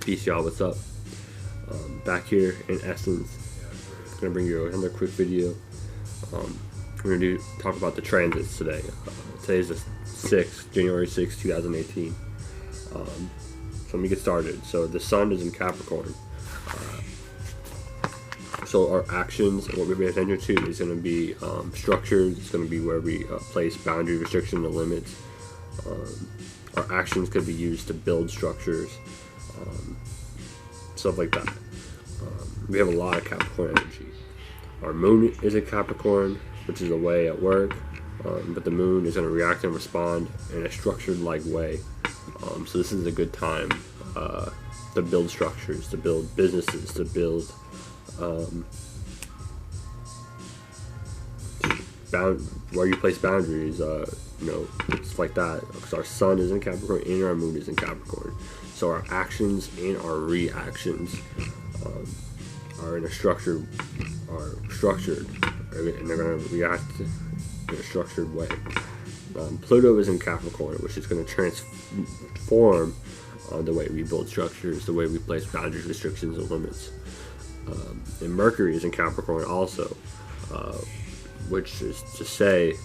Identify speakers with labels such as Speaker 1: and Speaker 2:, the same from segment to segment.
Speaker 1: Peace, y'all. What's up? Back here in Essence. Gonna bring you another quick video. We're gonna talk about the transits today. Today's the 6th, January 6th, 2018. So let me get started. So the Sun is in Capricorn. So our actions and what we pay attention to is going to be structured. It's going to be where we place boundary, restriction, and limits. Our actions could be used to build structures, stuff like that. We have a lot of Capricorn energy. Our moon is in Capricorn, which is away at work, but the moon is going to react and respond in a structured-like way. So this is a good time to build structures, to build businesses, to build where you place boundaries. It's like that. Because our Sun is in Capricorn and our moon is in Capricorn. So our actions and our reactions are in a structured, and they're going to react in a structured way. Pluto is in Capricorn, which is going to transform the way we build structures, the way we place boundaries, restrictions, and limits. And Mercury is in Capricorn also, which is to say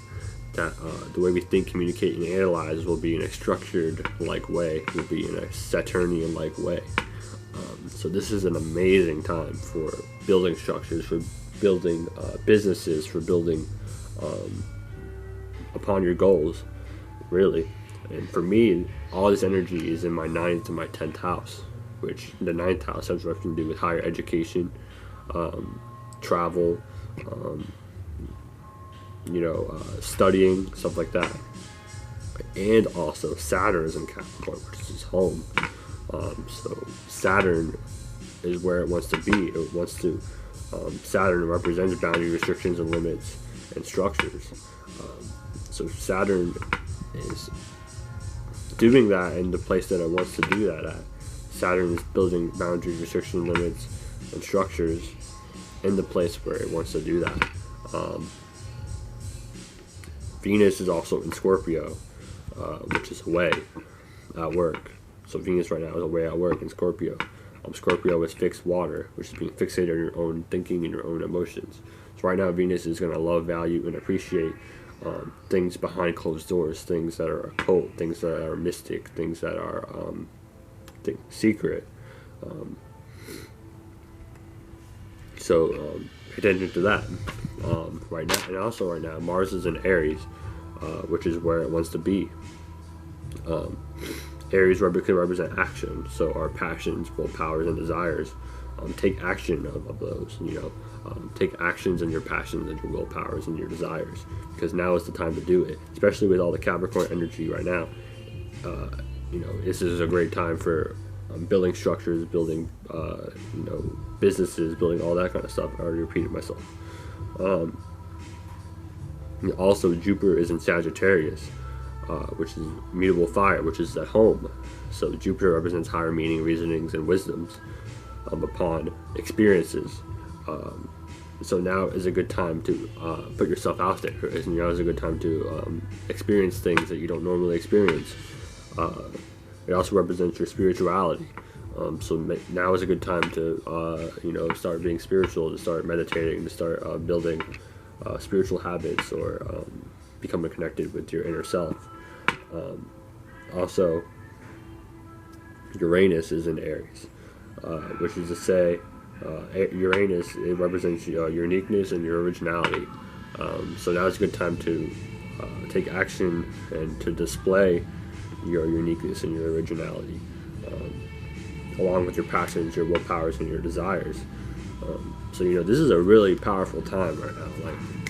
Speaker 1: that the way we think, communicate, and analyze will be in a structured-like way, will be in a Saturnian-like way. So this is an amazing time for building structures, for building businesses, for building upon your goals, really. And for me, all this energy is in my 9th and my 10th house, which the 9th house has something to do with higher education, travel, studying, stuff like that. And also Saturn is in Capricorn, which is home. So Saturn is where it wants to be. It wants to. Saturn represents boundary, restrictions, and limits, and structures. So Saturn is doing that in the place that it wants to do that at. Saturn is building boundaries, restrictions, limits, and structures in the place where it wants to do that. Venus is also in Scorpio, which is away at work. So Venus right now is away at work in Scorpio. Scorpio is fixed water, which is being fixated on your own thinking and your own emotions. So right now Venus is going to love, value, and appreciate things behind closed doors, things that are occult, things that are mystic, things that are secret. So pay attention to that right now. And also right now Mars is in Aries, which is where it wants to be. Aries can represent action, so our passions, will powers, and desires. Take action of those, take actions in your passions and your willpowers and your desires, because now is the time to do it, especially with all the Capricorn energy right now. This is a great time for building structures, building businesses, building all that kind of stuff. I already repeated myself. Also Jupiter is in Sagittarius, which is mutable fire, which is at home. So Jupiter represents higher meaning, reasonings, and wisdoms upon experiences. So now is a good time to put yourself out there. Now is a good time to experience things that you don't normally experience. It also represents your spirituality. So now is a good time to start being spiritual, to start meditating, to start building spiritual habits, or becoming connected with your inner self. Also, Uranus is in Aries, which is to say, Uranus, it represents your uniqueness and your originality. So now is a good time to take action and to display your uniqueness and your originality, along with your passions, your willpowers, and your desires. So this is a really powerful time right now.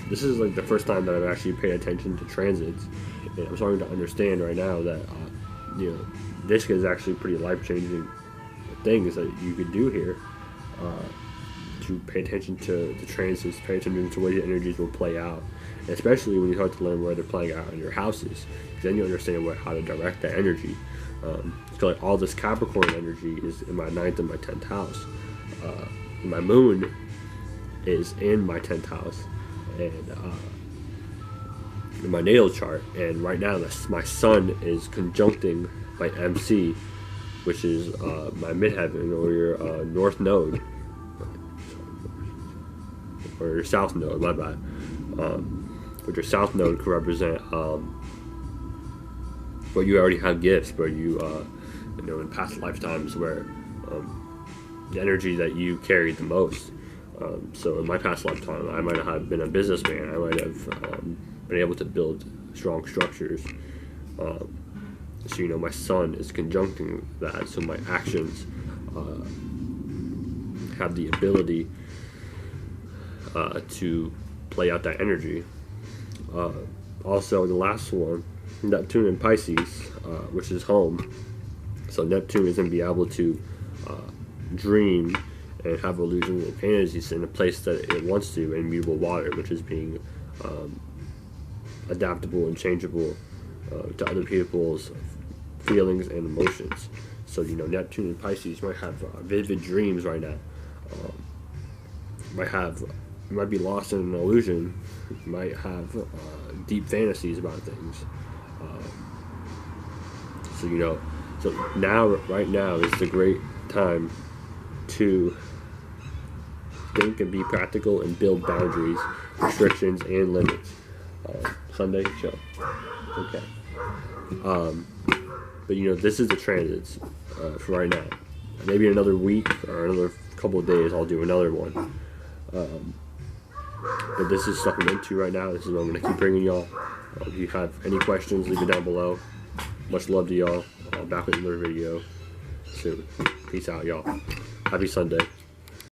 Speaker 1: This is the first time that I've actually paid attention to transits, and I'm starting to understand right now that this is actually pretty life-changing things that you could do here, to pay attention to the transits, pay attention to where the energies will play out, and especially when you start to learn where they're playing out in your houses, because then you understand how to direct that energy. So all this Capricorn energy is in my 9th and my 10th house. My moon is in my 10th house, and in my natal chart, and right now my Sun is conjuncting my MC which is my midheaven, or your north node, or your south node, my bad. Which your south node could represent where you already have gifts, where you, in past lifetimes, where the energy that you carried the most. So in my past lifetime, I might have been a businessman. I might have been able to build strong structures. So my sun is conjuncting that, so my actions have the ability to play out that energy. Also, the last one, Neptune in Pisces, which is home. So Neptune is going to be able to dream and have illusions and fantasies in a place that it wants to, in mutable water, which is being adaptable and changeable to other people's feelings and emotions. So Neptune and Pisces might have vivid dreams right now. You might be lost in an illusion. You might have deep fantasies about things. So right now is the great time to think and be practical and build boundaries, restrictions, and limits. Sunday, chill. Okay. But this is the transits for right now. Maybe in another week or another couple of days, I'll do another one. But this is stuff I'm into right now. This is what I'm going to keep bringing y'all. If you have any questions, leave it down below. Much love to y'all. Back with another video soon. Peace out, y'all. Happy Sunday.